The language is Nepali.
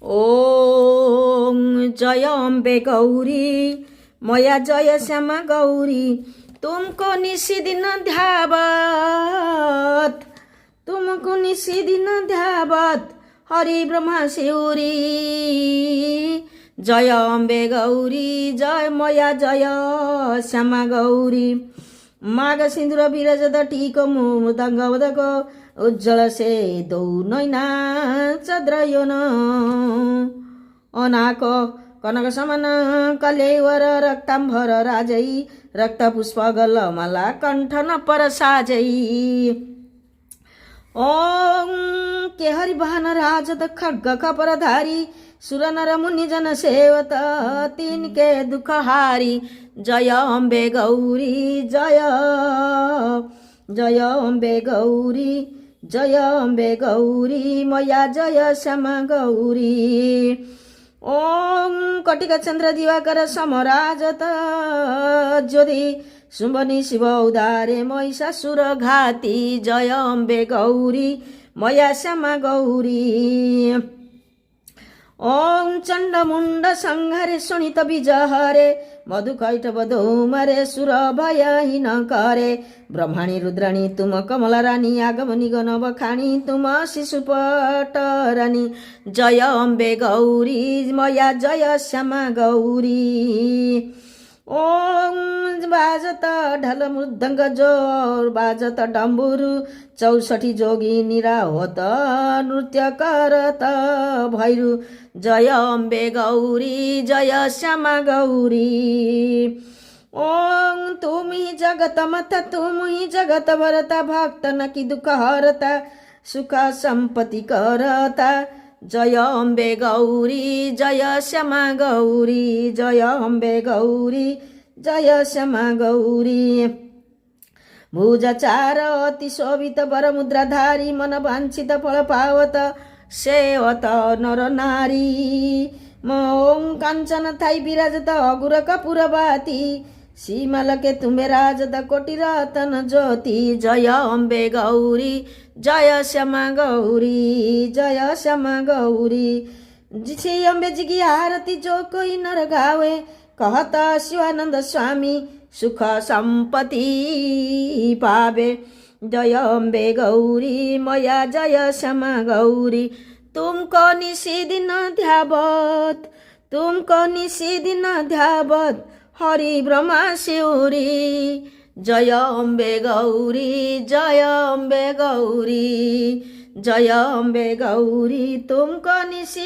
ओम जय अम्बे गौरी मया जय श्यामा गौरी तुमको निशिदिन ध्यावत तुमको निशिदिन ध्यावत हरि ब्रह्मा शिवरी जय अम्बे गौरी जय मया जय श्यामा गौरी माघ सिन्दूर विरजत टीको मृदङ्ग उदको उज्जवल से दौ नैना चद्रयोन अनाको कनक समान कलेवर रक्ताम्भर राजै रक्त पुष्प गलमाला कण्ठ नपर साजै ओम के हरि वाहन राजत खड्ग खपरधारी सुर नर मुनि जन सेवत तिनके दुख हारी जय अम्बे गौरी जय जय अम्बे गौरी जय अम्बे गौरी मया जय श्यामा गौरी ओम कटिक चन्द्र दिवाकर समराजत ज्योति सुम्बनी शिव उदारे महिषासुर घाती जय अम्बे गौरी मया श्यामा गौरी ओम चण्ड मुण्ड संहारे शोणित बिजहरे मधु कैटभ धौमरे सुर भयहीन करे ब्रह्मणी रुद्राणी तुम कमला रानी आगमनी गण बखाणी तुम शिशुपट रानी जय अम्बे गौरी मया जय श्यामा गौरी ओम बाजत ढल मृदङ्ग जोर बाजत डम्बुरु 64 जोगी निरावत नृत्य करत भैरु जय अम्बे गौरी जय श्यामा गौरी ओम तुमी जगत माता तुमी जगत भरता भक्त नकी दुख हरता सुख सम्पत्ति करता जय अम्बे गौरी जय श्यामा गौरी जय अम्बे गौरी जय श्यामा गौरी भुज चार अति शोभित वर मुद्राधारी मन वाञ्छित फल पावत सेवत नर नारी ओम काञ्चन थाई विराजत अगुर कपूर बाती सीमालके तुम्बे राजत कोटि रतन ज्योति जय अम्बे गौरी जय श्यामा गौरी जय श्यामा गौरी जिसे अम्बे जी की आरती जो कोई नर गावे कहता शिवानंद स्वामी सुख संपत्ति पावे जय अम्बे गौरी मया जय श्यामा गौरी तुमको निशिदिन ध्यावत तुमको निशिदिन ध्यावत हरि ब्रह्मा शिवरी जय अम्बे गौरी जय अम्बे गौरी जय अम्बे गौरी तुमको निशि